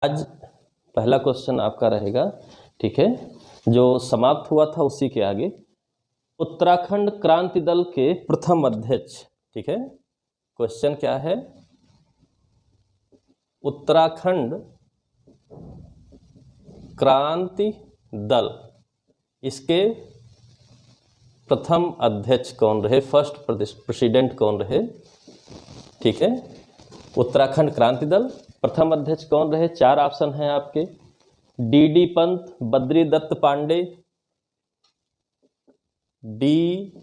आज पहला क्वेश्चन आपका रहेगा, ठीक है, जो समाप्त हुआ था उसी के आगे। उत्तराखंड क्रांति दल के प्रथम अध्यक्ष, ठीक है, क्वेश्चन क्या है, उत्तराखंड क्रांति दल, इसके प्रथम अध्यक्ष कौन रहे, फर्स्ट प्रेसिडेंट कौन रहे, ठीक है। उत्तराखंड क्रांति दल प्रथम अध्यक्ष कौन रहे? चार ऑप्शन हैं आपके, डी पंत, बद्री दत्त पांडे, डी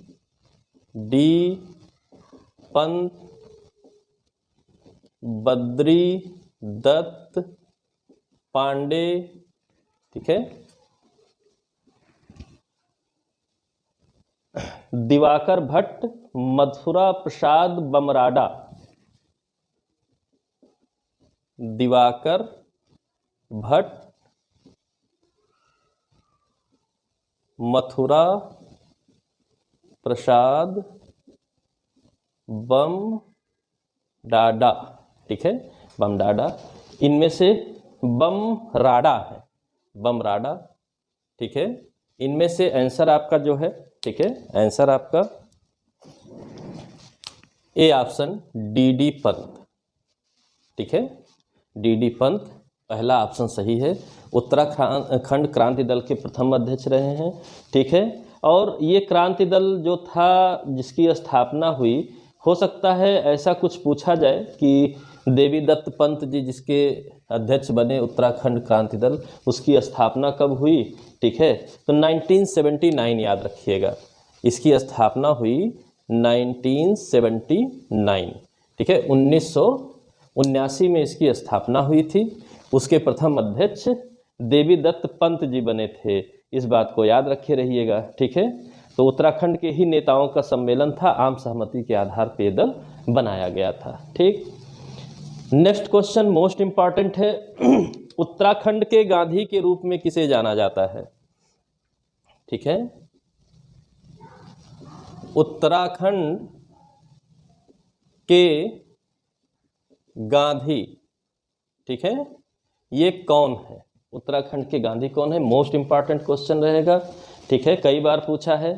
पंत, बद्री दत्त पांडे, ठीक है, दिवाकर भट्ट, मथुरा प्रसाद बमराडा, दिवाकर भट्ट, मथुरा प्रसाद बमडाडा, ठीक है, बमडाडा, इनमें से बमराडा है, बमराडा, ठीक है, इनमें से आंसर आपका जो है, ठीक है, आंसर आपका ए ऑप्शन डी पंत, ठीक है, डी पंत पहला ऑप्शन सही है। उत्तराखंड क्रांति दल के प्रथम अध्यक्ष रहे हैं, ठीक है। और ये क्रांति दल जो था जिसकी स्थापना हुई, हो सकता है ऐसा कुछ पूछा जाए कि देवी दत्त पंत जी जिसके अध्यक्ष बने उत्तराखंड क्रांति दल, उसकी स्थापना कब हुई, ठीक है, तो 1979 याद रखिएगा, इसकी स्थापना हुई 1979, ठीक है, 1979 में इसकी स्थापना हुई थी। उसके प्रथम अध्यक्ष देवी दत्त पंत जी बने थे, इस बात को याद रखे रहिएगा, ठीक है। तो उत्तराखंड के ही नेताओं का सम्मेलन था, आम सहमति के आधार पर दल बनाया गया था, ठीक। नेक्स्ट क्वेश्चन मोस्ट इंपॉर्टेंट है, उत्तराखंड के गांधी के रूप में किसे जाना जाता है, ठीक है, उत्तराखंड के गांधी, ठीक है, ये कौन है, उत्तराखंड के गांधी कौन है, मोस्ट इंपॉर्टेंट क्वेश्चन रहेगा, ठीक है, कई बार पूछा है,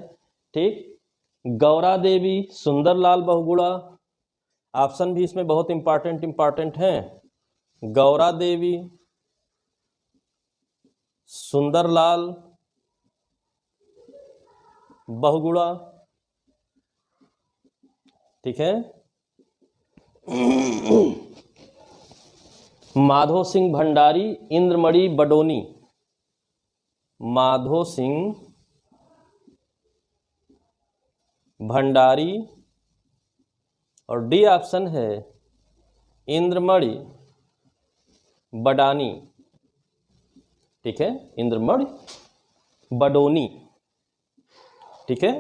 ठीक। गौरा देवी, सुंदरलाल बहुगुणा, ऑप्शन भी इसमें बहुत इंपॉर्टेंट हैं, गौरा देवी, सुंदरलाल बहुगुणा, ठीक है, माधो सिंह भंडारी, इंद्रमणि बडोनी, माधो सिंह भंडारी, और डी ऑप्शन है इंद्रमणि बडानी, ठीक है, इंद्रमणि बडोनी, ठीक है।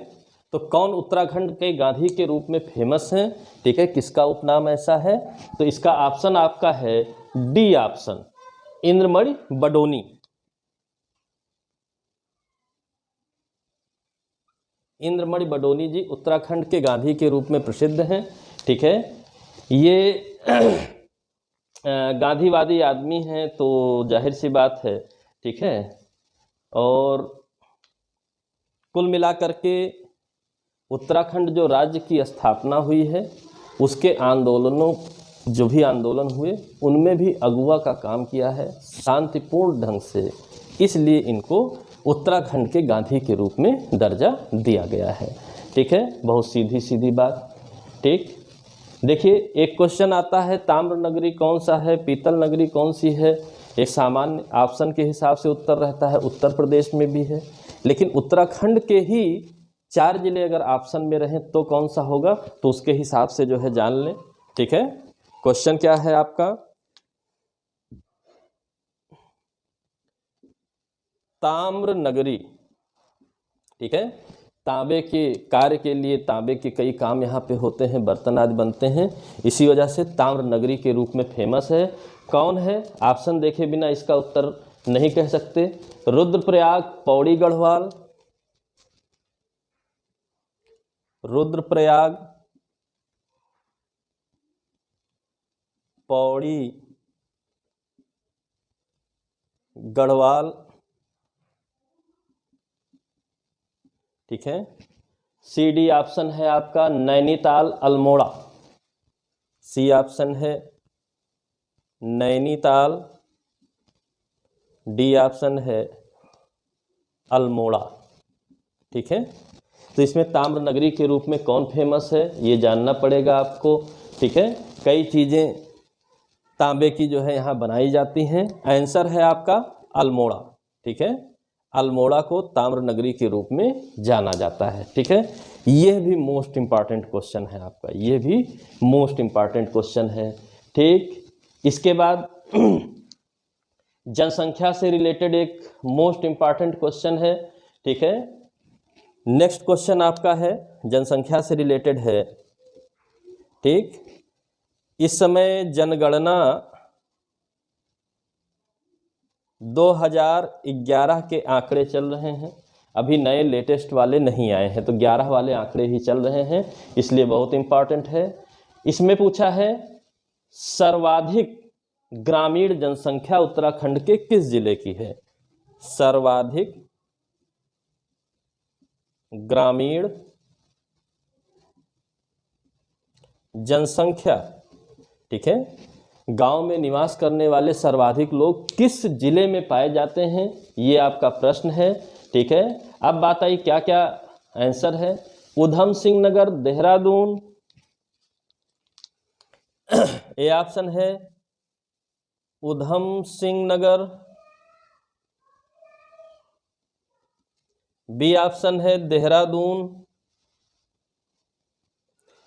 तो कौन उत्तराखंड के गांधी के रूप में फेमस हैं, ठीक है, किसका उपनाम ऐसा है, तो इसका ऑप्शन आपका है डी ऑप्शन, इंद्रमणि बडोनी, इंद्रमणि बडोनी जी उत्तराखंड के गांधी के रूप में प्रसिद्ध हैं, ठीक है। ये गांधीवादी आदमी हैं, तो जाहिर सी बात है, ठीक है, और कुल मिलाकर के उत्तराखंड जो राज्य की स्थापना हुई है, उसके आंदोलनों, जो भी आंदोलन हुए उनमें भी अगुवा का काम किया है शांतिपूर्ण ढंग से, इसलिए इनको उत्तराखंड के गांधी के रूप में दर्जा दिया गया है, ठीक है, बहुत सीधी सीधी बात, ठीक। देखिए एक क्वेश्चन आता है, ताम्र नगरी कौन सा है, पीतल नगरी कौन सी है, एक सामान्य ऑप्शन के हिसाब से उत्तर रहता है, उत्तर प्रदेश में भी है, लेकिन उत्तराखंड के ही 4 जिले अगर ऑप्शन में रहें तो कौन सा होगा, तो उसके हिसाब से जो है जान लें, ठीक है। क्वेश्चन क्या है आपका, ताम्र नगरी, ठीक है, तांबे के कार्य के लिए तांबे के कई काम यहाँ पे होते हैं, बर्तन आदि बनते हैं, इसी वजह से ताम्र नगरी के रूप में फेमस है। कौन है, ऑप्शन देखे बिना इसका उत्तर नहीं कह सकते, रुद्रप्रयाग, पौड़ी गढ़वाल, रुद्रप्रयाग, पौड़ी गढ़वाल, ठीक है। सी डी ऑप्शन है आपका नैनीताल अल्मोड़ा, सी ऑप्शन है नैनीताल, डी ऑप्शन है अल्मोड़ा, ठीक है। तो इसमें ताम्र नगरी के रूप में कौन फेमस है ये जानना पड़ेगा आपको, ठीक है। कई चीज़ें तांबे की जो है यहाँ बनाई जाती हैं। आंसर है आपका अल्मोड़ा, ठीक है। अल्मोड़ा को ताम्र नगरी के रूप में जाना जाता है, ठीक है। यह भी मोस्ट इम्पॉर्टेंट क्वेश्चन है आपका, यह भी मोस्ट इम्पॉर्टेंट क्वेश्चन है, ठीक। इसके बाद जनसंख्या से रिलेटेड एक मोस्ट इम्पॉर्टेंट क्वेश्चन है, ठीक है। नेक्स्ट क्वेश्चन आपका है जनसंख्या से रिलेटेड है, ठीक। इस समय जनगणना 2011 के आंकड़े चल रहे हैं, अभी नए लेटेस्ट वाले नहीं आए हैं, तो 11 वाले आंकड़े ही चल रहे हैं, इसलिए बहुत इम्पॉर्टेंट है। इसमें पूछा है सर्वाधिक ग्रामीण जनसंख्या उत्तराखंड के किस जिले की है? सर्वाधिक ग्रामीण जनसंख्या, ठीक है, गांव में निवास करने वाले सर्वाधिक लोग किस जिले में पाए जाते हैं, ये आपका प्रश्न है, ठीक है। अब बात आई क्या क्या आंसर है। उधम सिंह नगर, देहरादून, ए ऑप्शन है उधम सिंह नगर, बी ऑप्शन है देहरादून,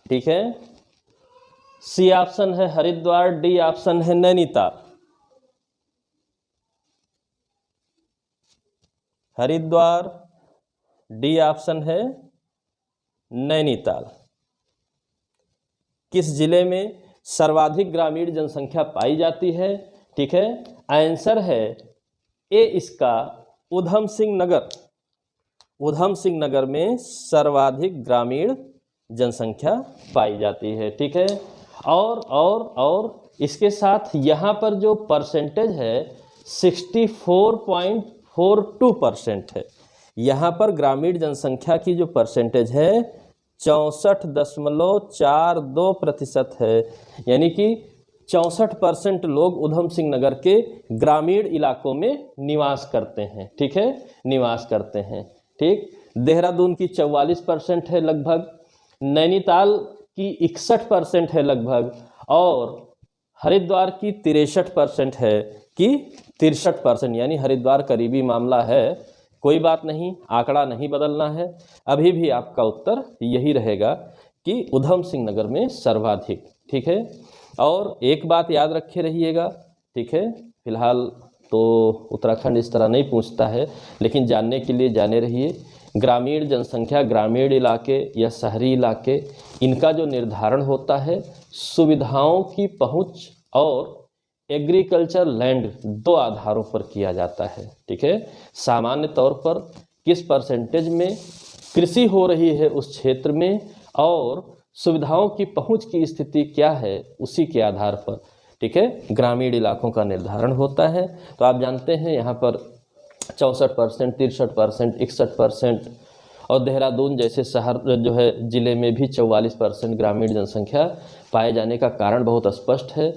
ठीक है, सी ऑप्शन है हरिद्वार, डी ऑप्शन है नैनीताल। हरिद्वार, डी ऑप्शन है नैनीताल। किस जिले में सर्वाधिक ग्रामीण जनसंख्या पाई जाती है, ठीक है। आंसर है ए इसका उधम सिंह नगर, उधम सिंह नगर में सर्वाधिक ग्रामीण जनसंख्या पाई जाती है, ठीक है। और इसके साथ यहाँ पर जो परसेंटेज है 64.42% है। यहाँ पर ग्रामीण जनसंख्या की जो परसेंटेज है 64.42% है, यानी कि 64% लोग उधम सिंह नगर के ग्रामीण इलाकों में निवास करते हैं, ठीक है, निवास करते हैं, ठीक। देहरादून की 44% है लगभग, नैनीताल की 61% है लगभग, और हरिद्वार की 63% है कि 63%, यानी हरिद्वार करीबी मामला है। कोई बात नहीं, आंकड़ा नहीं बदलना है, अभी भी आपका उत्तर यही रहेगा कि उधम सिंह नगर में सर्वाधिक, ठीक है। और एक बात याद रखे रहिएगा, ठीक है, फिलहाल तो उत्तराखंड इस तरह नहीं पूछता है, लेकिन जानने के लिए जाने रहिए, ग्रामीण जनसंख्या, ग्रामीण इलाके या शहरी इलाके, इनका जो निर्धारण होता है सुविधाओं की पहुंच और एग्रीकल्चर लैंड, दो आधारों पर किया जाता है, ठीक है। सामान्य तौर पर किस परसेंटेज में कृषि हो रही है उस क्षेत्र में और सुविधाओं की पहुंच की स्थिति क्या है, उसी के आधार पर, ठीक है, ग्रामीण इलाकों का निर्धारण होता है। तो आप जानते हैं यहाँ पर 64%, 63%, 61%, और देहरादून जैसे शहर जो है जिले में भी 44% ग्रामीण जनसंख्या पाए जाने का कारण बहुत स्पष्ट है।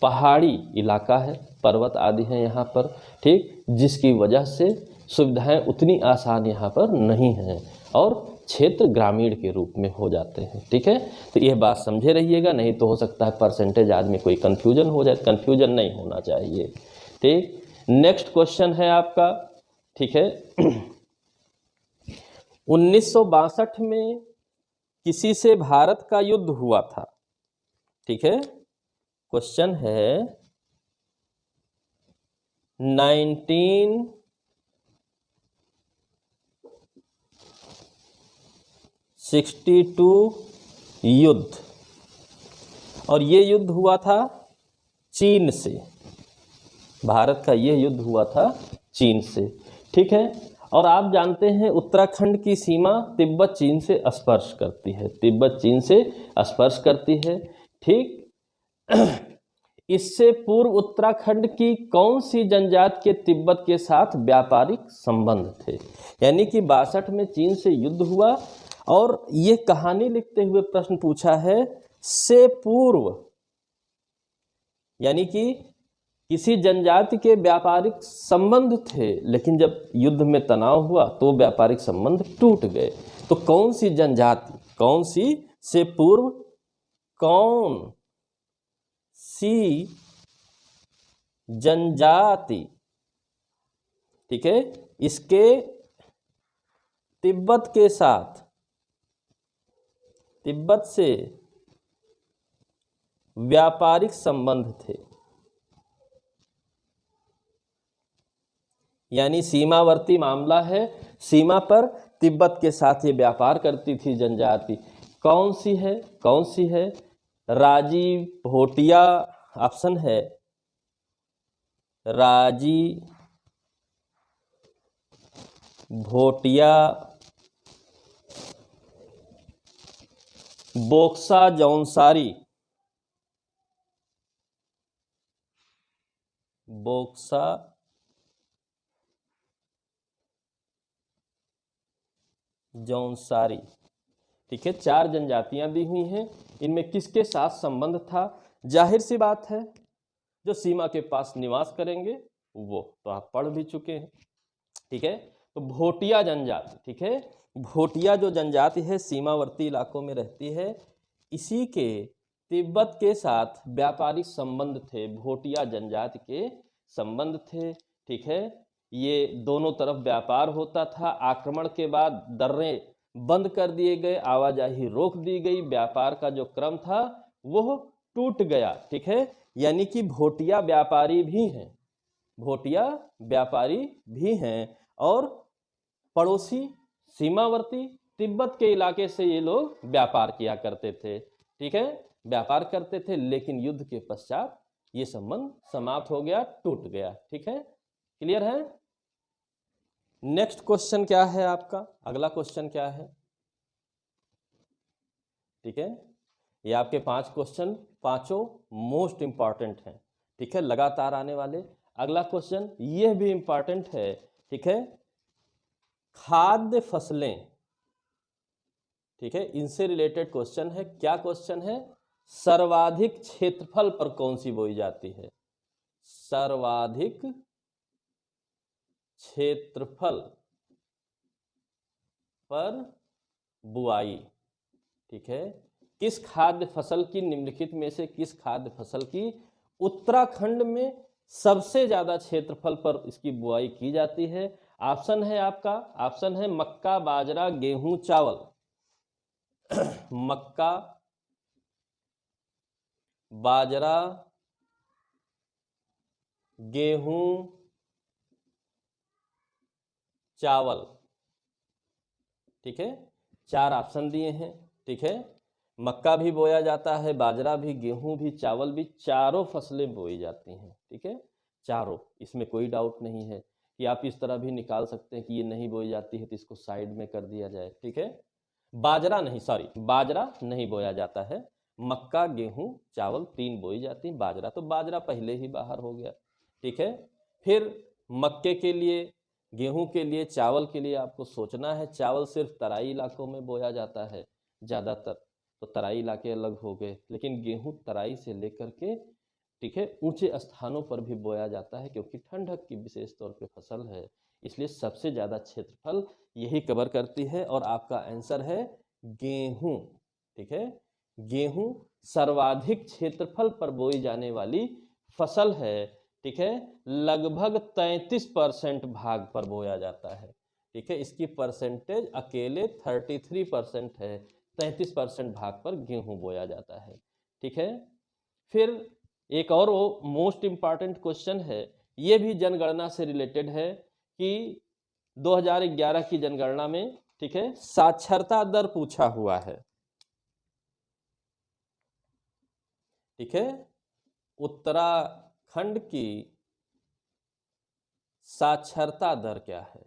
पहाड़ी इलाका है, पर्वत आदि हैं यहाँ पर, ठीक, जिसकी वजह से सुविधाएं उतनी आसान यहाँ पर नहीं हैं और क्षेत्र ग्रामीण के रूप में हो जाते हैं, ठीक है। तो यह बात समझे रहिएगा, नहीं तो हो सकता है परसेंटेज आदमी कोई कन्फ्यूजन हो जाए, कन्फ्यूजन नहीं होना चाहिए, ठीक। नेक्स्ट क्वेश्चन है आपका, ठीक है। 1962 में किसी से भारत का युद्ध हुआ था, ठीक है। क्वेश्चन है 1962 युद्ध, और ये युद्ध हुआ था चीन से, भारत का ये युद्ध हुआ था चीन से, ठीक है। और आप जानते हैं उत्तराखंड की सीमा तिब्बत चीन से स्पर्श करती है, तिब्बत चीन से स्पर्श करती है, ठीक। इससे पूर्व उत्तराखंड की कौन सी जनजाति के तिब्बत के साथ व्यापारिक संबंध थे? यानी कि 62 में चीन से युद्ध हुआ और ये कहानी लिखते हुए प्रश्न पूछा है से पूर्व, यानी कि किसी जनजाति के व्यापारिक संबंध थे, लेकिन जब युद्ध में तनाव हुआ तो व्यापारिक संबंध टूट गए। तो कौन सी जनजाति, कौन सी से पूर्व कौन सी जनजाति, ठीक है, इसके तिब्बत के साथ, तिब्बत से व्यापारिक संबंध थे। यानी सीमावर्ती मामला है, सीमा पर तिब्बत के साथ ये व्यापार करती थी जनजाति। कौन सी है, कौन सी है? राजी भोटिया ऑप्शन है, राजी भोटिया, बोक्सा जौनसारी, बोक्सा जौनसारी, ठीक है। 4 जनजातियां दी हुई हैं, इनमें किसके साथ संबंध था? जाहिर सी बात है जो सीमा के पास निवास करेंगे वो तो आप पढ़ भी चुके हैं, ठीक है। तो भोटिया जनजाति, ठीक है, भोटिया जो जनजाति है सीमावर्ती इलाकों में रहती है, इसी के तिब्बत के साथ व्यापारिक संबंध थे, भोटिया जनजाति के संबंध थे, ठीक है। ये दोनों तरफ व्यापार होता था। आक्रमण के बाद दर्रे बंद कर दिए गए, आवाजाही रोक दी गई, व्यापार का जो क्रम था वो टूट गया, ठीक है। यानी कि भोटिया व्यापारी भी हैं, भोटिया व्यापारी भी हैं और पड़ोसी सीमावर्ती तिब्बत के इलाके से ये लोग व्यापार किया करते थे, ठीक है, व्यापार करते थे। लेकिन युद्ध के पश्चात ये संबंध समाप्त हो गया, टूट गया, ठीक है। क्लियर है? नेक्स्ट क्वेश्चन क्या है आपका? अगला क्वेश्चन क्या है? ठीक है, ये आपके 5 क्वेश्चन पांचों मोस्ट इंपॉर्टेंट हैं, ठीक है, लगातार आने वाले। अगला क्वेश्चन ये भी इंपॉर्टेंट है, ठीक है, खाद्य फसलें, ठीक है, इनसे रिलेटेड क्वेश्चन है। क्या क्वेश्चन है? सर्वाधिक क्षेत्रफल पर कौन सी बोई जाती है? सर्वाधिक क्षेत्रफल पर बुआई, ठीक है, किस खाद्य फसल की, निम्नलिखित में से किस खाद्य फसल की उत्तराखंड में सबसे ज्यादा क्षेत्रफल पर इसकी बुआई की जाती है? ऑप्शन है आपका, ऑप्शन है मक्का, बाजरा, गेहूं, चावल। मक्का, बाजरा, गेहूं, चावल, ठीक है, 4 ऑप्शन दिए हैं, ठीक है। मक्का भी बोया जाता है, बाजरा भी, गेहूं भी, चावल भी, चारों फसलें बोई जाती हैं, ठीक है, चारों, इसमें कोई डाउट नहीं है। कि आप इस तरह भी निकाल सकते हैं कि ये नहीं बोई जाती है तो इसको साइड में कर दिया जाए, ठीक है। बाजरा नहीं, सॉरी, बाजरा नहीं बोया जाता है, मक्का, गेहूं, चावल 3 बोई जाती हैं, बाजरा तो बाजरा पहले ही बाहर हो गया, ठीक है। फिर मक्के के लिए, गेहूं के लिए, चावल के लिए आपको सोचना है। चावल सिर्फ तराई इलाकों में बोया जाता है ज़्यादातर, तो तराई इलाके अलग हो गए, लेकिन गेहूं तराई से लेकर के, ठीक है, ऊंचे स्थानों पर भी बोया जाता है क्योंकि ठंडक की विशेष तौर पे फसल है, इसलिए सबसे ज़्यादा क्षेत्रफल यही कवर करती है। और आपका आंसर है गेहूं, ठीक है, गेहूं सर्वाधिक क्षेत्रफल पर बोई जाने वाली फसल है, ठीक है, लगभग 33% भाग पर बोया जाता है, ठीक है, इसकी परसेंटेज अकेले 33% है, 33% भाग पर गेहूं बोया जाता है, ठीक है। फिर एक और वो मोस्ट इंपॉर्टेंट क्वेश्चन है, ये भी जनगणना से रिलेटेड है कि 2011 की जनगणना में, ठीक है, साक्षरता दर पूछा हुआ है, ठीक है, उत्तराखंड की साक्षरता दर क्या है?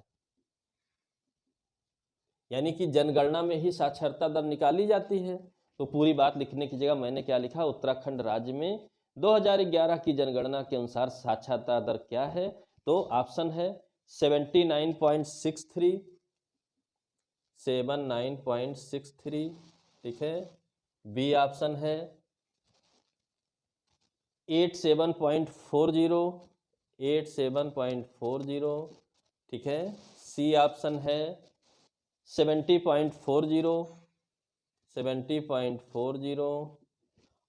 यानी कि जनगणना में ही साक्षरता दर निकाली जाती है, तो पूरी बात लिखने की जगह मैंने क्या लिखा, उत्तराखंड राज्य में 2011 की जनगणना के अनुसार साक्षरता दर क्या है? तो ऑप्शन है 79.63, 79.63, ठीक है। बी ऑप्शन है 87.40, 87.40, ठीक है। सी ऑप्शन है 70.40, 70.40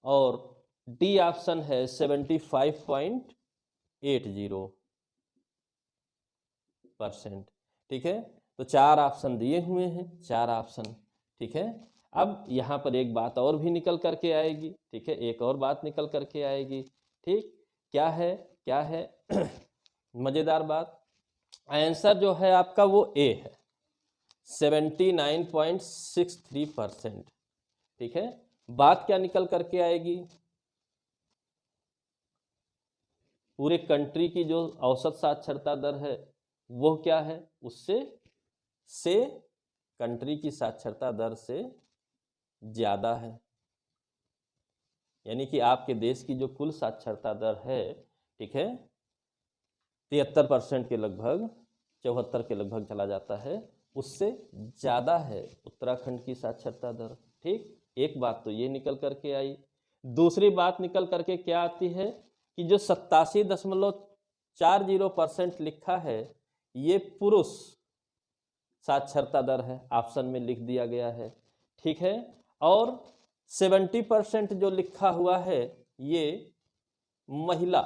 और डी ऑप्शन है 75.80%, ठीक है। तो चार ऑप्शन दिए हुए हैं, चार ऑप्शन, ठीक है। अब यहाँ पर एक बात और भी निकल करके आएगी, ठीक है, एक और बात निकल करके आएगी, ठीक। क्या है, क्या है? मजेदार बात, आंसर जो है आपका वो ए है, 79.63%, ठीक है। बात क्या निकल करके आएगी? पूरे कंट्री की जो औसत साक्षरता दर है वो क्या है, उससे से कंट्री की साक्षरता दर से ज़्यादा है, यानी कि आपके देश की जो कुल साक्षरता दर है, ठीक है, 73% के लगभग, 74 के लगभग चला जाता है, उससे ज़्यादा है उत्तराखंड की साक्षरता दर, ठीक। एक बात तो ये निकल करके आई। दूसरी बात निकल करके क्या आती है कि जो 87.40% लिखा है ये पुरुष साक्षरता दर है, ऑप्शन में लिख दिया गया है, ठीक है। और 70% जो लिखा हुआ है ये महिला,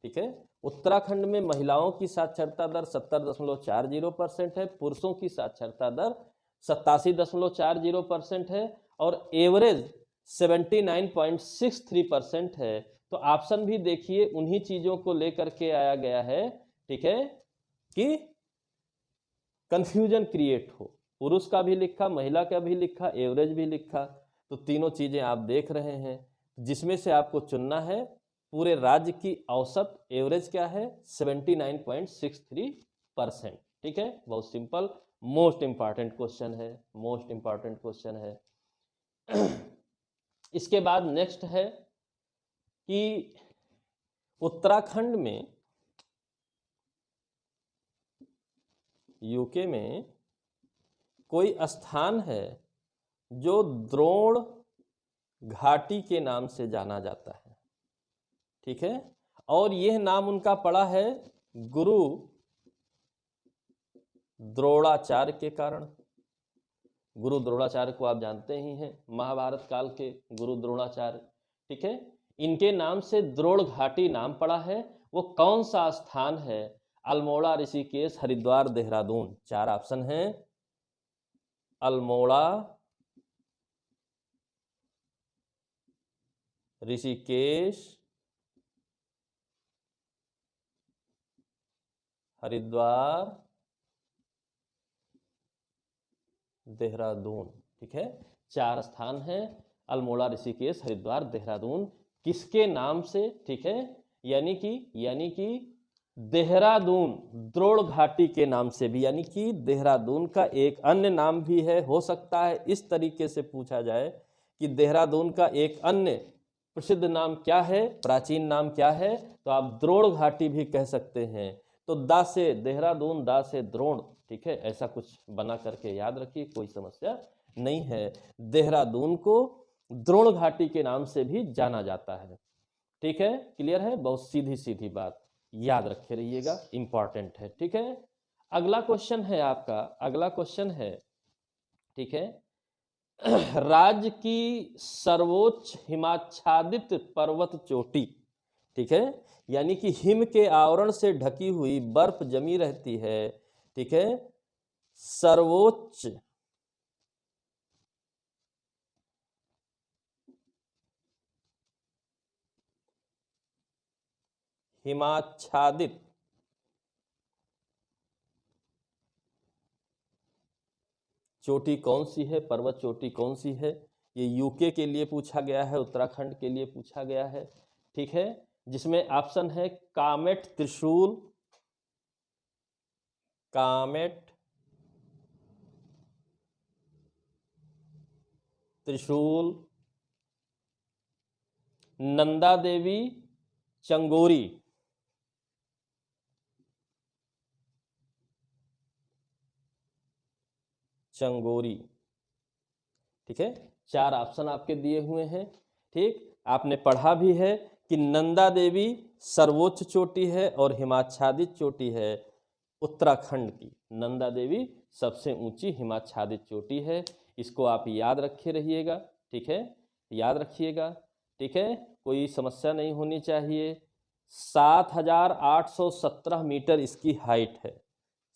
ठीक है। उत्तराखंड में महिलाओं की साक्षरता दर 70.40% है, पुरुषों की साक्षरता दर 87.40% है और एवरेज 79.63% है। तो ऑप्शन भी देखिए उन्हीं चीजों को लेकर के आया गया है, ठीक है, कि कंफ्यूजन क्रिएट हो, पुरुष का भी लिखा, महिला का भी लिखा, एवरेज भी लिखा, तो तीनों चीजें आप देख रहे हैं, जिसमें से आपको चुनना है पूरे राज्य की औसत एवरेज क्या है, 79.63%, ठीक है। बहुत सिंपल, मोस्ट इंपॉर्टेंट क्वेश्चन है, मोस्ट इंपॉर्टेंट क्वेश्चन है। इसके बाद नेक्स्ट है कि उत्तराखंड में, यूके में कोई स्थान है जो द्रोण घाटी के नाम से जाना जाता है, ठीक है, और यह नाम उनका पड़ा है गुरु द्रोणाचार्य के कारण। गुरु द्रोणाचार्य को आप जानते ही हैं, महाभारत काल के गुरु द्रोणाचार्य, ठीक है। इनके नाम से द्रोण घाटी नाम पड़ा है। वो कौन सा स्थान है? अल्मोड़ा, ऋषिकेश, हरिद्वार, देहरादून। चार ऑप्शन हैं, अल्मोड़ा, ऋषिकेश, हरिद्वार, देहरादून, ठीक है। चार स्थान हैं, अल्मोड़ा, ऋषिकेश, हरिद्वार, देहरादून। किसके नाम से? ठीक है, यानी कि देहरादून द्रोण घाटी के नाम से भी, यानी कि देहरादून का एक अन्य नाम भी है। हो सकता है इस तरीके से पूछा जाए कि देहरादून का एक अन्य प्रसिद्ध नाम क्या है, प्राचीन नाम क्या है, तो आप द्रोण घाटी भी कह सकते हैं। तो दा से देहरादून, दा से द्रोण, ठीक है, ऐसा कुछ बना करके याद रखिए, कोई समस्या नहीं है। देहरादून को द्रोण घाटी के नाम से भी जाना जाता है, ठीक है। क्लियर है? बहुत सीधी सीधी बात, याद रखे रहिएगा, इंपॉर्टेंट है, ठीक है। अगला क्वेश्चन है आपका, अगला क्वेश्चन है, ठीक है, राज्य की सर्वोच्च हिमाच्छादित पर्वत चोटी, ठीक है, यानी कि हिम के आवरण से ढकी हुई बर्फ जमी रहती है, ठीक है, सर्वोच्च हिमाच्छादित चोटी कौन सी है, पर्वत चोटी कौन सी है? ये यूके के लिए पूछा गया है, उत्तराखंड के लिए पूछा गया है, ठीक है, जिसमें ऑप्शन है कामेट त्रिशूल, कामेट त्रिशूल, नंदा देवी चंगोरी, चंगोरी, ठीक है। 4 ऑप्शन आपके दिए हुए हैं, ठीक। आपने पढ़ा भी है कि नंदा देवी सर्वोच्च चोटी है और हिमाच्छादित चोटी है उत्तराखंड की। नंदा देवी सबसे ऊंची हिमाच्छादित चोटी है, इसको आप याद रखे रहिएगा, ठीक है, याद रखिएगा, ठीक है, कोई समस्या नहीं होनी चाहिए। 7,817 मीटर इसकी हाइट है,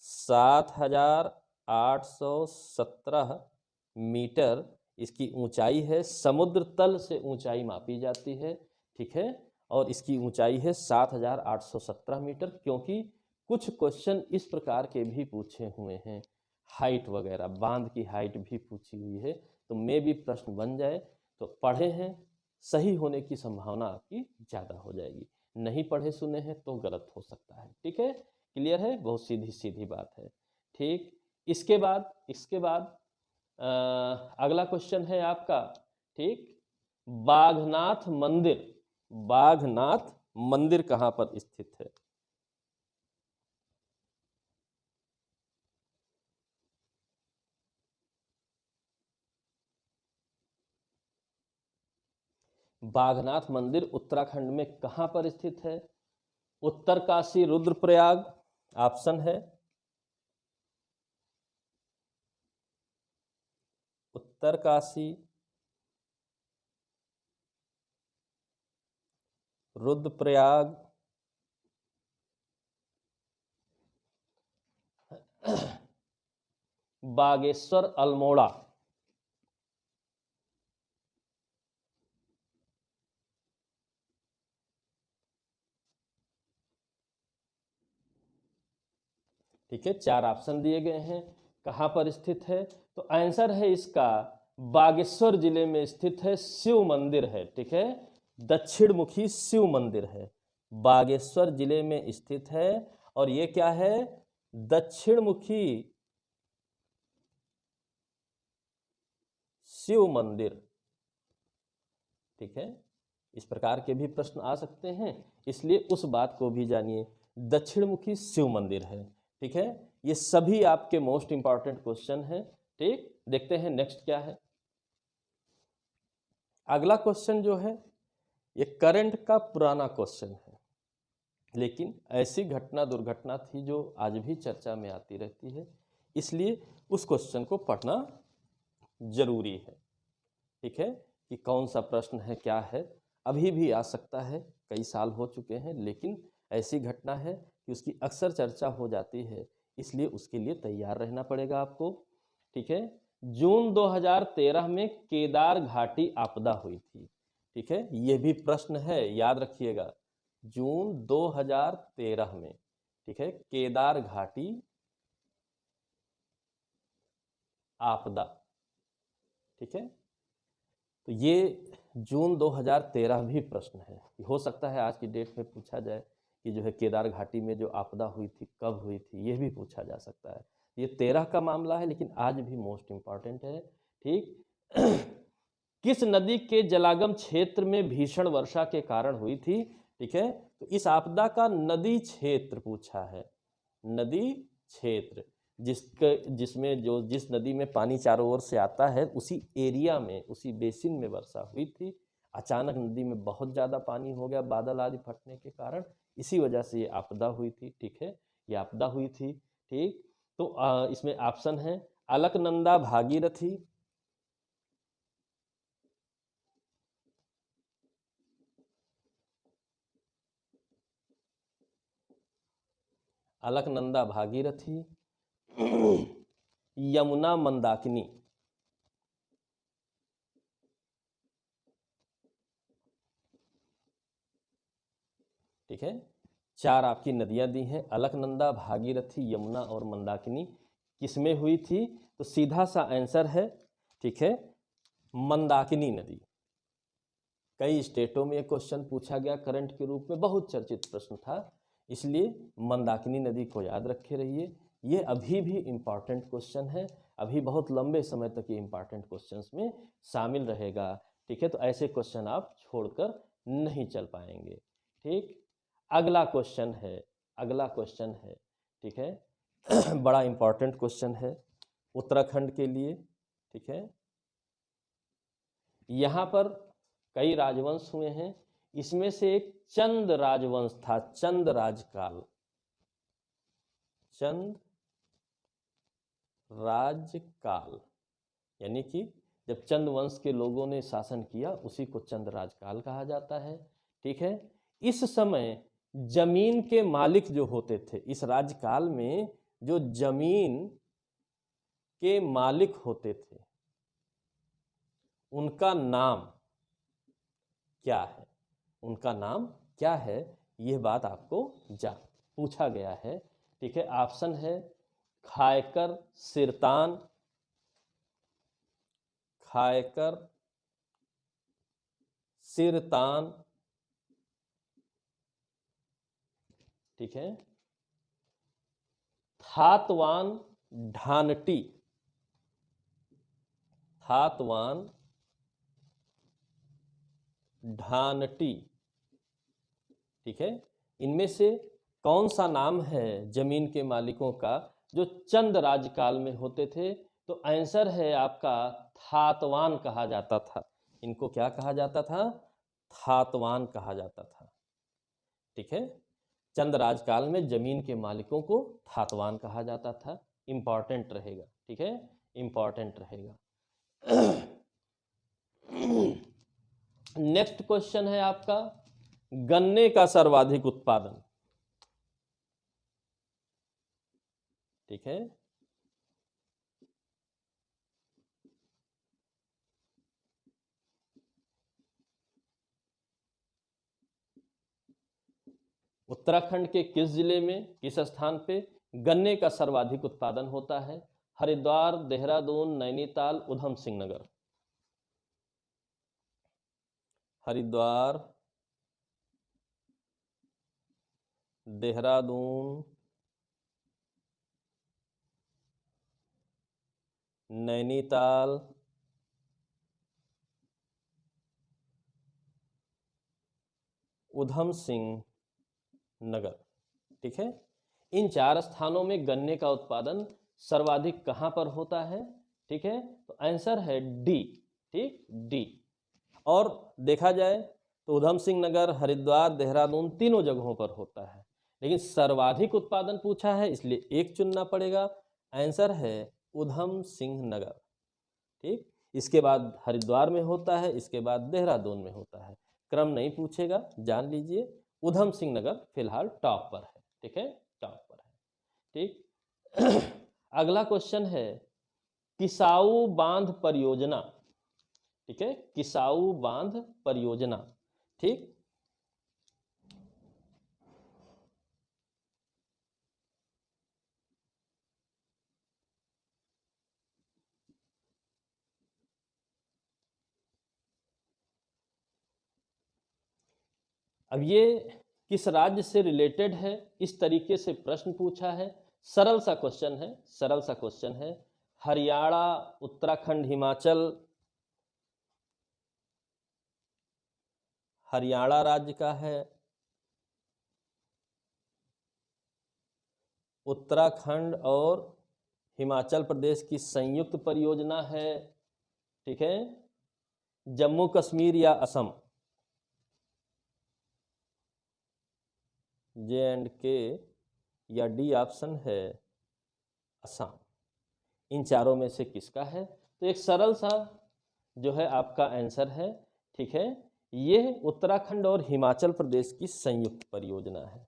7,817 मीटर इसकी ऊंचाई है, समुद्र तल से ऊंचाई मापी जाती है, ठीक है। और इसकी ऊंचाई है 7,817 मीटर, क्योंकि कुछ क्वेश्चन इस प्रकार के भी पूछे हुए हैं, हाइट वगैरह, बांध की हाइट भी पूछी हुई है, तो मे भी प्रश्न बन जाए, तो पढ़े हैं सही होने की संभावना आपकी ज़्यादा हो जाएगी, नहीं पढ़े सुने हैं तो गलत हो सकता है, ठीक है। क्लियर है, बहुत सीधी सीधी बात है, ठीक। इसके बाद अगला क्वेश्चन है आपका, ठीक, बाघनाथ मंदिर, बाघनाथ मंदिर कहाँ पर स्थित है? बाघनाथ मंदिर उत्तराखंड में कहाँ पर स्थित है? उत्तरकाशी रुद्रप्रयाग ऑप्शन है, उत्तरकाशी रुद्रप्रयाग, बागेश्वर अल्मोड़ा, ठीक है। 4 ऑप्शन दिए गए हैं, कहाँ पर स्थित है? तो आंसर है इसका बागेश्वर जिले में स्थित है, शिव मंदिर है, ठीक है, दक्षिण मुखी शिव मंदिर है, बागेश्वर जिले में स्थित है। और ये क्या है? दक्षिण मुखी शिव मंदिर, ठीक है। इस प्रकार के भी प्रश्न आ सकते हैं, इसलिए उस बात को भी जानिए, दक्षिण मुखी शिव मंदिर है, ठीक है। ये सभी आपके मोस्ट इंपॉर्टेंट क्वेश्चन हैं, ठीक। देखते हैं नेक्स्ट क्या है। अगला क्वेश्चन जो है ये करंट का पुराना क्वेश्चन है, लेकिन ऐसी घटना दुर्घटना थी जो आज भी चर्चा में आती रहती है, इसलिए उस क्वेश्चन को पढ़ना जरूरी है, ठीक है, कि कौन सा प्रश्न है, क्या है, अभी भी आ सकता है, कई साल हो चुके हैं, लेकिन ऐसी घटना है कि उसकी अक्सर चर्चा हो जाती है, इसलिए उसके लिए तैयार रहना पड़ेगा आपको, ठीक है। जून 2013 में केदार घाटी आपदा हुई थी, ठीक है, ये भी प्रश्न है, याद रखिएगा, जून 2013 में, ठीक है, केदार घाटी आपदा, ठीक है। तो ये जून 2013 भी प्रश्न है, हो सकता है आज की डेट में पूछा जाए कि जो है केदार घाटी में जो आपदा हुई थी कब हुई थी, ये भी पूछा जा सकता है। ये 13 का मामला है, लेकिन आज भी मोस्ट इम्पॉर्टेंट है, ठीक। किस नदी के जलागम क्षेत्र में भीषण वर्षा के कारण हुई थी, ठीक है, तो इस आपदा का नदी क्षेत्र पूछा है, नदी क्षेत्र, जिसमें जो जिस नदी में पानी चारों ओर से आता है, उसी एरिया में, उसी बेसिन में वर्षा हुई थी। अचानक नदी में बहुत ज़्यादा पानी हो गया बादल आदि फटने के कारण, इसी वजह से ये आपदा हुई थी, ठीक है, ये आपदा हुई थी, ठीक। तो इसमें ऑप्शन है अलकनंदा भागीरथी, अलकनंदा भागीरथी, यमुना मंदाकिनी, ठीक है। 4 आपकी नदियां दी हैं, अलकनंदा, भागीरथी, यमुना और मंदाकिनी, किसमें हुई थी? तो सीधा सा आंसर है, ठीक है, मंदाकिनी नदी। कई स्टेटों में ये क्वेश्चन पूछा गया, करंट के रूप में बहुत चर्चित प्रश्न था, इसलिए मंदाकिनी नदी को याद रखे रहिए। ये अभी भी इम्पॉर्टेंट क्वेश्चन है, अभी बहुत लंबे समय तक ये इम्पॉर्टेंट क्वेश्चंस में शामिल रहेगा, ठीक है। तो ऐसे क्वेश्चन आप छोड़कर नहीं चल पाएंगे। ठीक, अगला क्वेश्चन है, ठीक है, बड़ा इंपॉर्टेंट क्वेश्चन है उत्तराखंड के लिए। ठीक है, यहाँ पर कई राजवंश हुए हैं, इसमें से एक चंद राजवंश था, चंद राजकाल, चंद राजकाल, यानी कि जब चंद वंश के लोगों ने शासन किया उसी को चंद राजकाल कहा जाता है। ठीक है, इस समय जमीन के मालिक जो होते थे, इस राजकाल में जो जमीन के मालिक होते थे उनका नाम क्या है, उनका नाम क्या है, यह बात आपको पूछा गया है। ठीक है, ऑप्शन है खायकर सिरतान, खायकर सिरतान, ठीक है, थातवान ढानटी, थातवान ढानटी। ठीक है, इनमें से कौन सा नाम है जमीन के मालिकों का जो चंद राजकाल में होते थे? तो आंसर है आपका थातवान कहा जाता था। इनको क्या कहा जाता था? थातवान कहा जाता था। ठीक है, चंद राजकाल में जमीन के मालिकों को थातवान कहा जाता था। इंपॉर्टेंट रहेगा। ठीक है, इंपॉर्टेंट रहेगा। नेक्स्ट क्वेश्चन है आपका गन्ने का सर्वाधिक उत्पादन। ठीक है, उत्तराखंड के किस जिले में, किस स्थान पे गन्ने का सर्वाधिक उत्पादन होता है? हरिद्वार, देहरादून, नैनीताल, उधम सिंह नगर। हरिद्वार, देहरादून, नैनीताल, उधम सिंह नगर। ठीक है, इन चार स्थानों में गन्ने का उत्पादन सर्वाधिक कहां पर होता है? ठीक है, तो आंसर है डी। ठीक, डी। और देखा जाए तो उधम सिंह नगर, हरिद्वार, देहरादून तीनों जगहों पर होता है, लेकिन सर्वाधिक उत्पादन पूछा है इसलिए एक चुनना पड़ेगा। आंसर है उधम सिंह नगर। ठीक, इसके बाद हरिद्वार में होता है, इसके बाद देहरादून में होता है। क्रम नहीं पूछेगा, जान लीजिए। उधम सिंह नगर फिलहाल टॉप पर है। ठीक है, टॉप पर है। ठीक, अगला क्वेश्चन है किसाऊ बांध परियोजना। ठीक है, किसाऊ बांध परियोजना। ठीक, अब ये किस राज्य से रिलेटेड है, इस तरीके से प्रश्न पूछा है। सरल सा क्वेश्चन है, सरल सा क्वेश्चन है। हरियाणा, उत्तराखंड, हिमाचल, हरियाणा राज्य का है, उत्तराखंड और हिमाचल प्रदेश की संयुक्त परियोजना है। ठीक है, जम्मू कश्मीर या असम, J&K, या डी ऑप्शन है असम। इन चारों में से किसका है? तो एक सरल सा जो है आपका आंसर है। ठीक है, ये उत्तराखंड और हिमाचल प्रदेश की संयुक्त परियोजना है।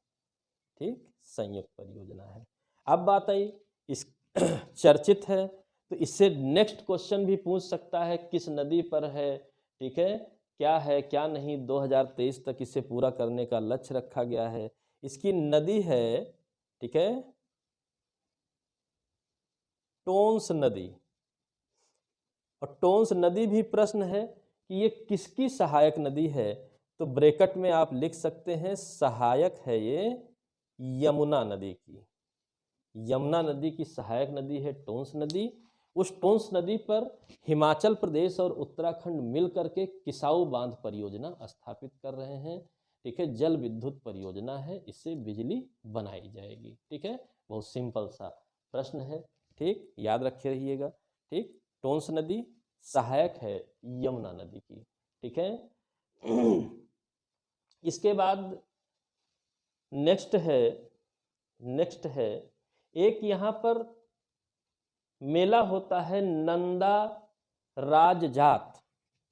ठीक, संयुक्त परियोजना है। अब बात आई इस चर्चित है तो इससे नेक्स्ट क्वेश्चन भी पूछ सकता है किस नदी पर है। ठीक है, क्या है क्या नहीं, 2023 तक इसे पूरा करने का लक्ष्य रखा गया है। इसकी नदी है, ठीक है, टोंस नदी। और टोंस नदी भी प्रश्न है कि ये किसकी सहायक नदी है? तो ब्रैकेट में आप लिख सकते हैं सहायक है ये यमुना नदी की। यमुना नदी की सहायक नदी है टोंस नदी। उस टोंस नदी पर हिमाचल प्रदेश और उत्तराखंड मिल करके किसाऊ बांध परियोजना स्थापित कर रहे हैं। ठीक है, जल विद्युत परियोजना है, इससे बिजली बनाई जाएगी। ठीक है, बहुत सिंपल सा प्रश्न है। ठीक, याद रखे रहिएगा। ठीक, टोंस नदी सहायक है यमुना नदी की। ठीक है, इसके बाद नेक्स्ट है एक यहाँ पर मेला होता है नंदा राज जात।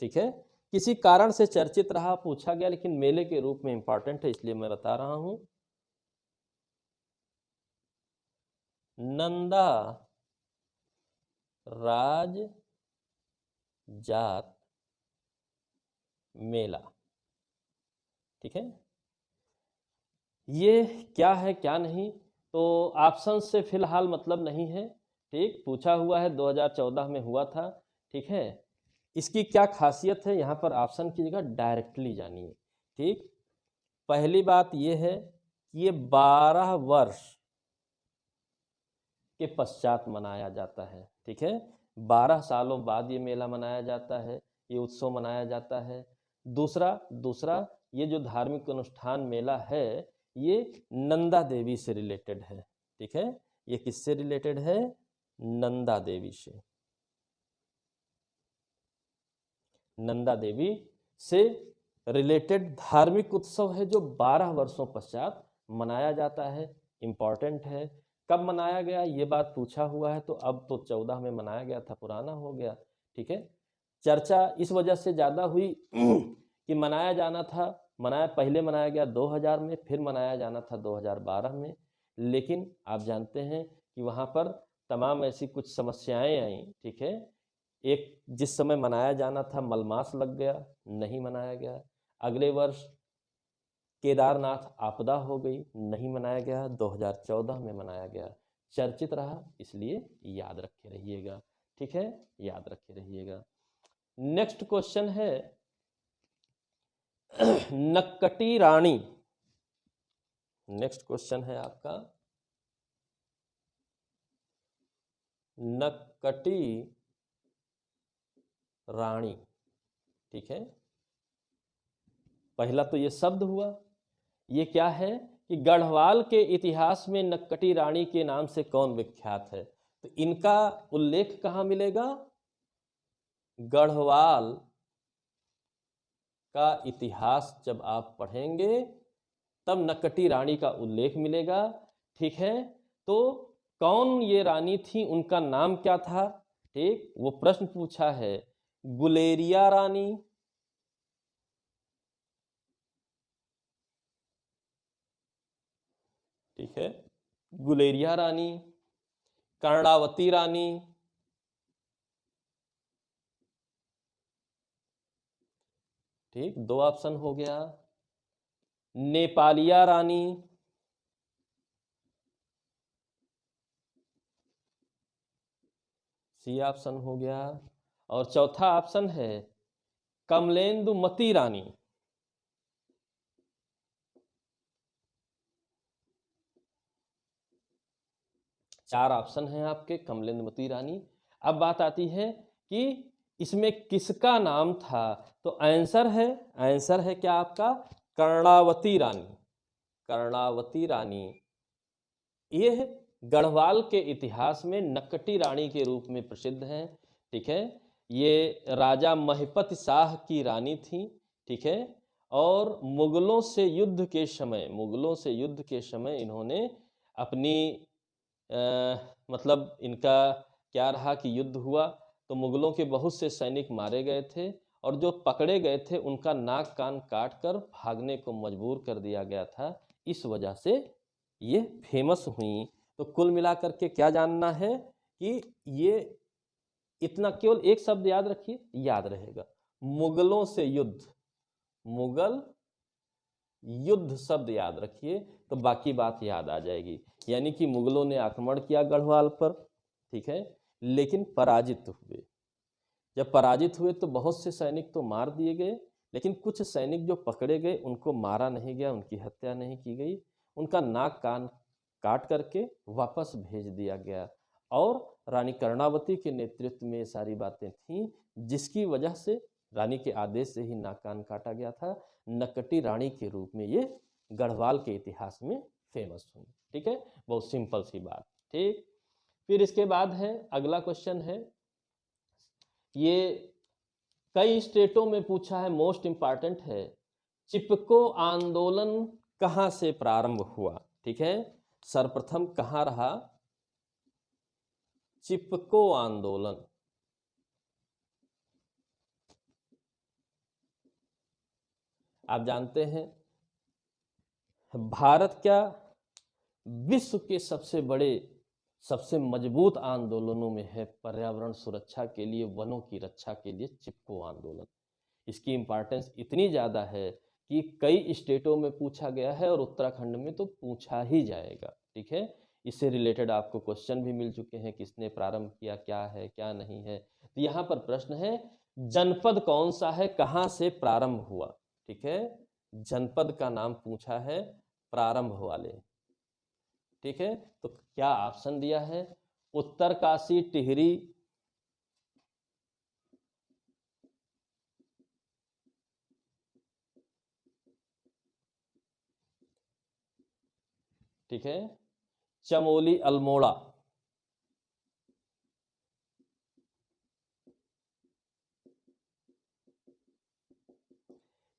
ठीक है, किसी कारण से चर्चित रहा, पूछा गया, लेकिन मेले के रूप में इंपॉर्टेंट है इसलिए मैं बता रहा हूं। नंदा राज जात मेला। ठीक है, ये क्या है क्या नहीं, तो ऑप्शन से फिलहाल मतलब नहीं है। ठीक, पूछा हुआ है 2014 में हुआ था। ठीक है, इसकी क्या खासियत है, यहाँ पर ऑप्शन की जगह डायरेक्टली जानिए। ठीक, पहली बात ये है कि ये 12 वर्ष के पश्चात मनाया जाता है। ठीक है, 12 सालों बाद ये मेला मनाया जाता है, ये उत्सव मनाया जाता है। दूसरा ये जो धार्मिक अनुष्ठान मेला है ये नंदा देवी से रिलेटेड है। ठीक है, ये किससे रिलेटेड है, नंदा देवी से। नंदा देवी से रिलेटेड धार्मिक उत्सव है जो 12 वर्षों पश्चात मनाया जाता है। इंपॉर्टेंट है, कब मनाया गया ये बात पूछा हुआ है, तो अब तो 14 में मनाया गया था, पुराना हो गया। ठीक है, चर्चा इस वजह से ज़्यादा हुई कि मनाया जाना था, पहले मनाया गया 2000 में, फिर मनाया जाना था 2012 में, लेकिन आप जानते हैं कि वहाँ पर तमाम ऐसी कुछ समस्याएं आई। ठीक है, एक जिस समय मनाया जाना था मलमास लग गया, नहीं मनाया गया। अगले वर्ष केदारनाथ आपदा हो गई, नहीं मनाया गया, 2014 में मनाया गया। चर्चित रहा, इसलिए याद रखे रहिएगा। ठीक है, याद रखे रहिएगा। नेक्स्ट क्वेश्चन है नक्कटी रानी। नेक्स्ट क्वेश्चन है आपका नक्कटी रानी। ठीक है, पहला तो ये शब्द हुआ, ये क्या है कि गढ़वाल के इतिहास में नक्कटी रानी के नाम से कौन विख्यात है, तो इनका उल्लेख कहाँ मिलेगा, गढ़वाल का इतिहास जब आप पढ़ेंगे तब नक्कटी रानी का उल्लेख मिलेगा। ठीक है, तो कौन ये रानी थी, उनका नाम क्या था। ठीक, वो प्रश्न पूछा है, गुलेरिया रानी, ठीक है, गुलेरिया रानी, कर्णावती रानी, ठीक, 2 ऑप्शन हो गया, नेपालिया रानी, सी ऑप्शन हो गया, और चौथा ऑप्शन है कमलेंदुमती रानी। चार ऑप्शन हैं आपके, कमलेंदुमती रानी। अब बात आती है कि इसमें किसका नाम था, तो आंसर है क्या आपका, कर्णावती रानी। कर्णावती रानी ये गढ़वाल के इतिहास में नक्कटी रानी के रूप में प्रसिद्ध हैं। ठीक है, ये राजा महिपत शाह की रानी थी। ठीक है, और मुगलों से युद्ध के समय इन्होंने अपनी मतलब इनका क्या रहा कि युद्ध हुआ तो मुगलों के बहुत से सैनिक मारे गए थे, और जो पकड़े गए थे उनका नाक कान काट कर भागने को मजबूर कर दिया गया था। इस वजह से ये फेमस हुई। तो कुल मिलाकर के क्या जानना है कि ये इतना, केवल एक शब्द याद रखिए, याद रहेगा, मुगलों से युद्ध, मुगल युद्ध शब्द याद रखिए तो बाकी बात याद आ जाएगी। यानी कि मुगलों ने आक्रमण किया गढ़वाल पर, ठीक है, लेकिन पराजित हुए। जब पराजित हुए तो बहुत से सैनिक तो मार दिए गए, लेकिन कुछ सैनिक जो पकड़े गए उनको मारा नहीं गया, उनकी हत्या नहीं की गई, उनका नाक कान काट करके वापस भेज दिया गया। और रानी कर्णावती के नेतृत्व में ये सारी बातें थीं, जिसकी वजह से रानी के आदेश से ही नाक कान काटा गया था। नकटी रानी के रूप में ये गढ़वाल के इतिहास में फेमस हुई। ठीक है, बहुत सिंपल सी बात। ठीक, फिर इसके बाद है अगला क्वेश्चन है, ये कई स्टेटों में पूछा है, मोस्ट इंपॉर्टेंट है, चिपको आंदोलन कहां से प्रारंभ हुआ? ठीक है, सर्वप्रथम कहां रहा चिपको आंदोलन? आप जानते हैं भारत क्या विश्व के सबसे बड़े, सबसे मजबूत आंदोलनों में है पर्यावरण सुरक्षा के लिए, वनों की रक्षा के लिए चिपको आंदोलन। इसकी इम्पोर्टेंस इतनी ज़्यादा है कि कई स्टेटों में पूछा गया है और उत्तराखंड में तो पूछा ही जाएगा। ठीक है, इससे रिलेटेड आपको क्वेश्चन भी मिल चुके हैं, किसने प्रारंभ किया, क्या है क्या नहीं है। तो यहाँ पर प्रश्न है जनपद कौन सा है, कहाँ से प्रारंभ हुआ? ठीक है, जनपद का नाम पूछा है प्रारंभ वाले। ठीक है, तो क्या ऑप्शन दिया है? उत्तरकाशी, टिहरी, ठीक है, चमोली, अल्मोड़ा,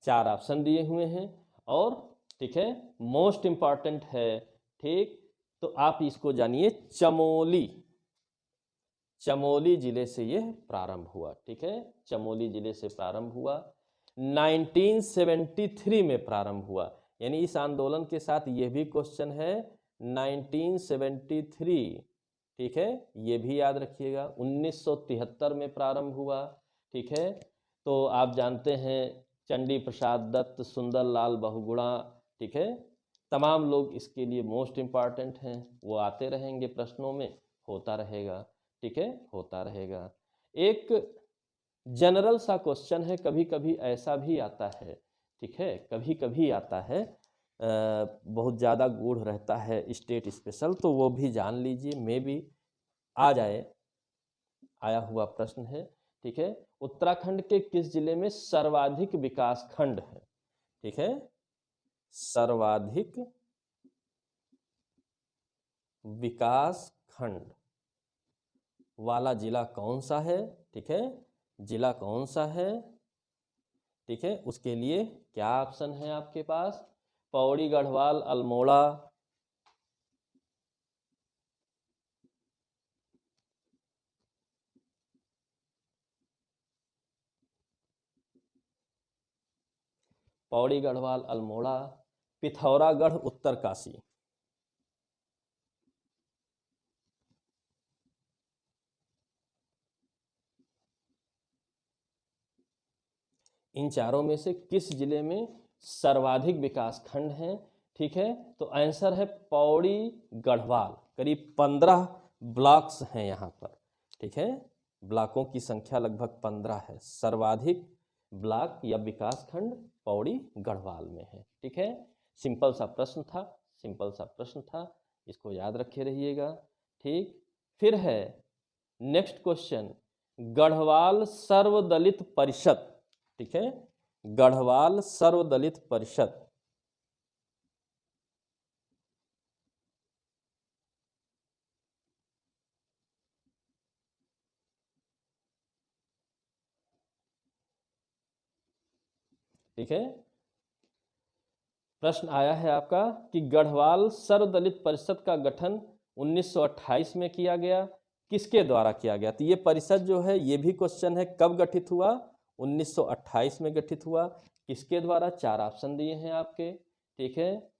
चार ऑप्शन दिए हुए हैं। और ठीक है, मोस्ट इंपॉर्टेंट है, ठीक, तो आप इसको जानिए, चमोली, चमोली जिले से यह प्रारंभ हुआ। ठीक है, चमोली जिले से प्रारंभ हुआ, 1973 में प्रारंभ हुआ। यानी इस आंदोलन के साथ यह भी क्वेश्चन है 1973। ठीक है, ये भी याद रखिएगा। 1973 में प्रारंभ हुआ। ठीक है, तो आप जानते हैं चंडी प्रसाद दत्त, सुंदरलाल बहुगुणा, ठीक है, तमाम लोग इसके लिए मोस्ट इम्पॉर्टेंट हैं, वो आते रहेंगे प्रश्नों में, होता रहेगा। ठीक है, होता रहेगा। एक जनरल सा क्वेश्चन है, कभी कभी ऐसा भी आता है, ठीक है, कभी कभी आता है, बहुत ज़्यादा गूढ़ रहता है, स्टेट स्पेशल, तो वो भी जान लीजिए, मे भी आ जाए, आया हुआ प्रश्न है। ठीक है, उत्तराखंड के किस जिले में सर्वाधिक विकास खंड है? ठीक है, सर्वाधिक विकास खंड वाला जिला कौन सा है? ठीक है, जिला कौन सा है? ठीक है, उसके लिए क्या ऑप्शन है आपके पास? पौड़ी, गढ़वाल, अल्मोड़ा, पौड़ी, गढ़वाल, अल्मोड़ा, पिथौरागढ़, उत्तरकाशी। इन चारों में से किस जिले में सर्वाधिक विकास खंड हैं? ठीक है, तो आंसर है पौड़ी गढ़वाल। करीब 15 ब्लॉक्स हैं यहाँ पर। ठीक है, ब्लॉकों की संख्या लगभग 15 है। सर्वाधिक ब्लॉक या विकास खंड पौड़ी गढ़वाल में है। ठीक है, सिंपल सा प्रश्न था, सिंपल सा प्रश्न था, इसको याद रखे रहिएगा। ठीक, फिर है नेक्स्ट क्वेश्चन, गढ़वाल सर्वदलित परिषद। ठीक है, गढ़वाल सर्वदलित परिषद ठीक है, प्रश्न आया है आपका कि गढ़वाल सर्वदलित परिषद का गठन 1928 में किया गया, किसके द्वारा किया गया? तो ये परिषद जो है, ये भी क्वेश्चन है, कब गठित हुआ? 1928 में गठित हुआ। किसके द्वारा? चार ऑप्शन दिए हैं आपके। ठीक है,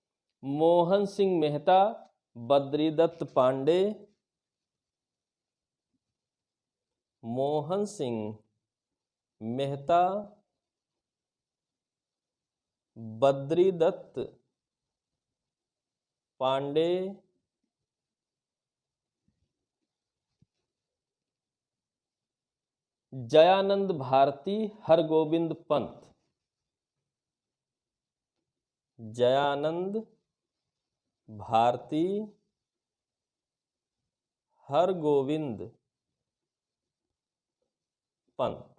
मोहन सिंह मेहता, बद्रीदत्त पांडे, मोहन सिंह मेहता, बद्रीदत्त पांडे, जयानंद भारती, हरगोविंद पंत। जयानंद भारती, हरगोविंद पंत।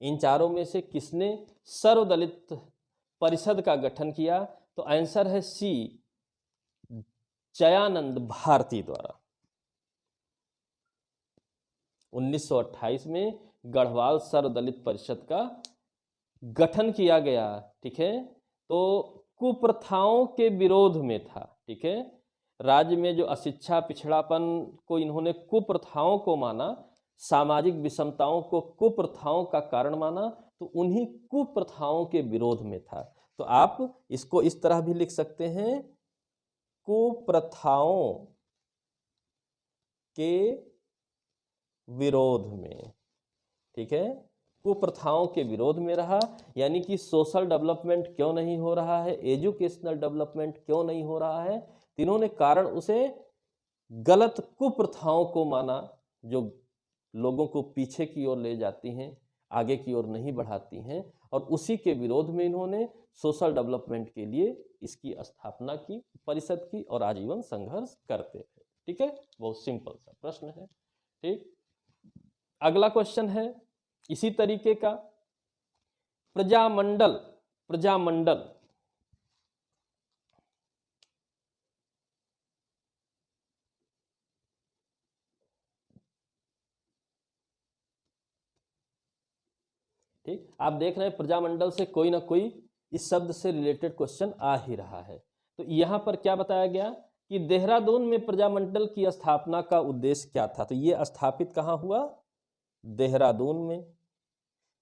इन चारों में से किसने सर्वदलित परिषद का गठन किया? तो आंसर है सी, जयानंद भारती द्वारा। 1928 में गढ़वाल सर्वदलित परिषद का गठन किया गया। ठीक है, तो कुप्रथाओं के विरोध में था। ठीक है, राज्य में जो अशिक्षा पिछड़ापन को इन्होंने कुप्रथाओं को माना, सामाजिक विषमताओं को कुप्रथाओं का कारण माना, तो उन्हीं कुप्रथाओं के विरोध में था। तो आप इसको इस तरह भी लिख सकते हैं, कुप्रथाओं के विरोध में। ठीक है, कुप्रथाओं के विरोध में रहा, यानी कि सोशल डेवलपमेंट क्यों नहीं हो रहा है, एजुकेशनल डेवलपमेंट क्यों नहीं हो रहा है, तीनों ने कारण उसे गलत कुप्रथाओं को माना, जो लोगों को पीछे की ओर ले जाती हैं, आगे की ओर नहीं बढ़ाती हैं, और उसी के विरोध में इन्होंने सोशल डेवलपमेंट के लिए इसकी स्थापना की, परिषद की, और आजीवन संघर्ष करते थे। ठीक है, बहुत सिंपल सा प्रश्न है। ठीक, अगला क्वेश्चन है इसी तरीके का, प्रजामंडल। प्रजामंडल ठीक, आप देख रहे हैं प्रजामंडल से कोई ना कोई इस शब्द से रिलेटेड क्वेश्चन आ ही रहा है। तो यहां पर क्या बताया गया कि देहरादून में प्रजामंडल की स्थापना का उद्देश्य क्या था? तो ये स्थापित कहाँ हुआ? देहरादून में।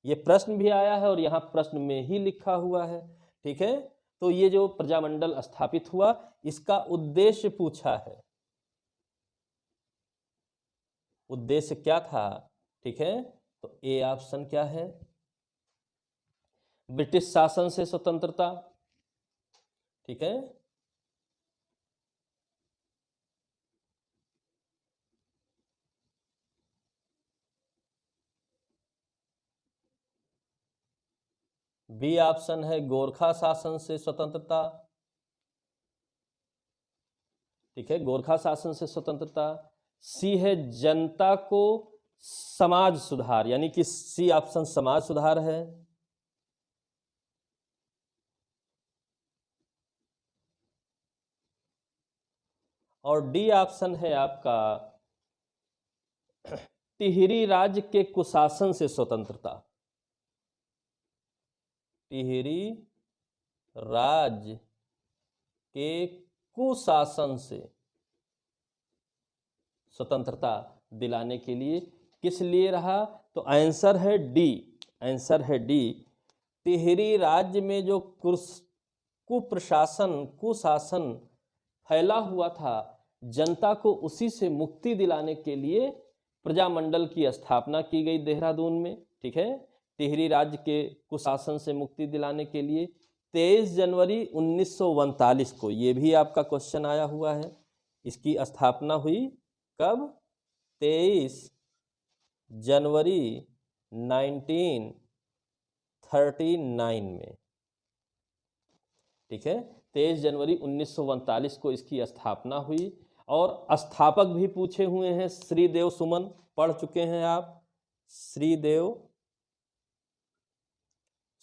ये प्रश्न भी आया है और यहाँ प्रश्न में ही लिखा हुआ है। ठीक है, तो ये जो प्रजामंडल स्थापित हुआ, इसका उद्देश्य पूछा है, उद्देश्य क्या था? ठीक है, तो ए ऑप्शन क्या है? ब्रिटिश शासन से स्वतंत्रता। ठीक है, बी ऑप्शन है गोरखा शासन से स्वतंत्रता। ठीक है, गोरखा शासन से स्वतंत्रता। सी है जनता को समाज सुधार, यानी कि सी ऑप्शन समाज सुधार है। और डी ऑप्शन है आपका टिहरी राज्य के कुशासन से स्वतंत्रता। टिहरी राज्य के कुशासन से स्वतंत्रता दिलाने के लिए किस लिए रहा? तो आंसर है डी, आंसर है डी। टिहरी राज्य में जो कुप्रशासन, कुशासन फैला हुआ था, जनता को उसी से मुक्ति दिलाने के लिए प्रजामंडल की स्थापना की गई देहरादून में। ठीक है, टिहरी राज्य के कुशासन से मुक्ति दिलाने के लिए 23 जनवरी 1939 को, ये भी आपका क्वेश्चन आया हुआ है, इसकी स्थापना हुई कब? 23 जनवरी 1939 में। ठीक है, 23 जनवरी 1939 को इसकी स्थापना हुई। और स्थापक भी पूछे हुए हैं, श्रीदेव सुमन, पढ़ चुके हैं आप, श्रीदेव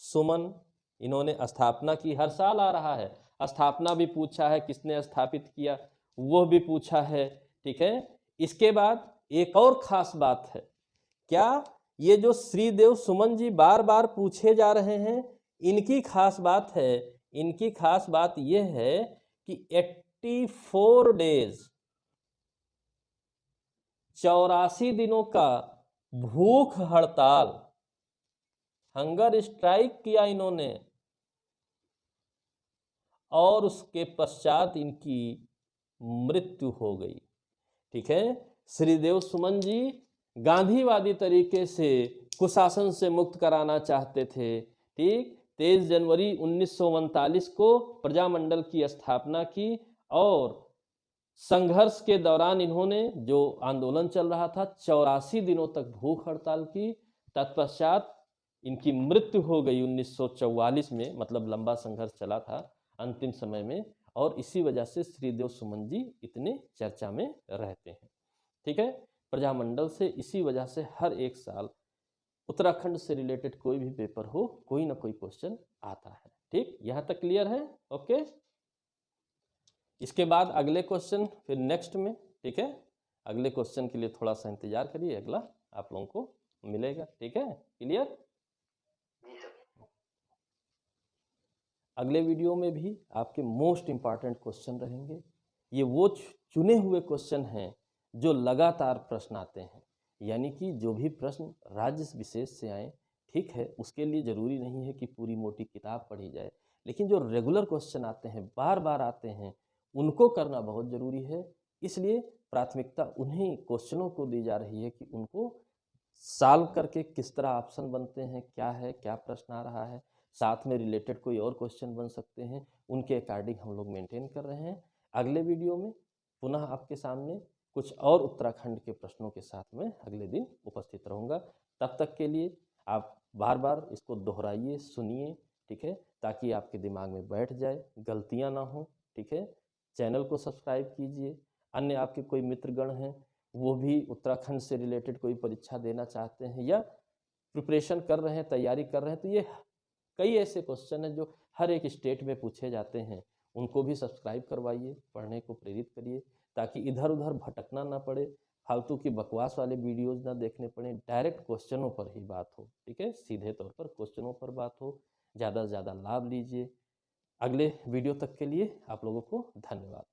सुमन, इन्होंने स्थापना की। हर साल आ रहा है, स्थापना भी पूछा है, किसने स्थापित किया वो भी पूछा है। ठीक है, इसके बाद एक और खास बात है, क्या? ये जो श्रीदेव सुमन जी बार बार पूछे जा रहे हैं, इनकी खास बात है, इनकी खास बात यह है कि 84 डेज, 84 दिनों का भूख हड़ताल, हंगर स्ट्राइक किया इन्होंने, और उसके पश्चात इनकी मृत्यु हो गई। ठीक है, श्रीदेव सुमन जी गांधीवादी तरीके से कुशासन से मुक्त कराना चाहते थे। ठीक, 23 जनवरी 1939 को प्रजामंडल की स्थापना की, और संघर्ष के दौरान इन्होंने, जो आंदोलन चल रहा था, 84 दिनों तक भूख हड़ताल की। तत्पश्चात इनकी मृत्यु हो गई 1944 में, मतलब लंबा संघर्ष चला था अंतिम समय में, और इसी वजह से श्रीदेव सुमन जी इतने चर्चा में रहते हैं। ठीक है। प्रजामंडल से इसी वजह से हर एक साल उत्तराखंड से रिलेटेड कोई भी पेपर हो, कोई ना कोई क्वेश्चन आता है। ठीक, यहाँ तक क्लियर है? ओके। इसके बाद अगले क्वेश्चन फिर नेक्स्ट में, ठीक है। अगले क्वेश्चन के लिए थोड़ा सा इंतजार करिए, अगला आप लोगों को मिलेगा। ठीक है, क्लियर? अगले वीडियो में भी आपके मोस्ट इंपॉर्टेंट क्वेश्चन रहेंगे। ये वो चुने हुए क्वेश्चन हैं जो लगातार प्रश्न आते हैं, यानी कि जो भी प्रश्न राज्य विशेष से आए, ठीक है, उसके लिए ज़रूरी नहीं है कि पूरी मोटी किताब पढ़ी जाए, लेकिन जो रेगुलर क्वेश्चन आते हैं, बार बार आते हैं, उनको करना बहुत ज़रूरी है। इसलिए प्राथमिकता उन्हीं क्वेश्चनों को दी जा रही है कि उनको सॉल्व करके किस तरह ऑप्शन बनते हैं, क्या है, क्या प्रश्न आ रहा है, साथ में रिलेटेड कोई और क्वेश्चन बन सकते हैं, उनके अकॉर्डिंग हम लोग मेंटेन कर रहे हैं। अगले वीडियो में पुनः आपके सामने कुछ और उत्तराखंड के प्रश्नों के साथ में अगले दिन उपस्थित रहूँगा। तब तक के लिए आप बार बार इसको दोहराइए, सुनिए, ठीक है, ताकि आपके दिमाग में बैठ जाए, गलतियाँ ना हो। ठीक है, चैनल को सब्सक्राइब कीजिए। अन्य आपके कोई मित्रगण हैं, वो भी उत्तराखंड से रिलेटेड कोई परीक्षा देना चाहते हैं या प्रिपरेशन कर रहे हैं, तैयारी कर रहे हैं, तो ये कई ऐसे क्वेश्चन हैं जो हर एक स्टेट में पूछे जाते हैं, उनको भी सब्सक्राइब करवाइए, पढ़ने को प्रेरित करिए, ताकि इधर उधर भटकना ना पड़े, फालतू की बकवास वाले वीडियोज़ ना देखने पड़े, डायरेक्ट क्वेश्चनों पर ही बात हो। ठीक है, सीधे तौर पर क्वेश्चनों पर बात हो। ज़्यादा से ज़्यादा लाभ लीजिए। अगले वीडियो तक के लिए आप लोगों को धन्यवाद।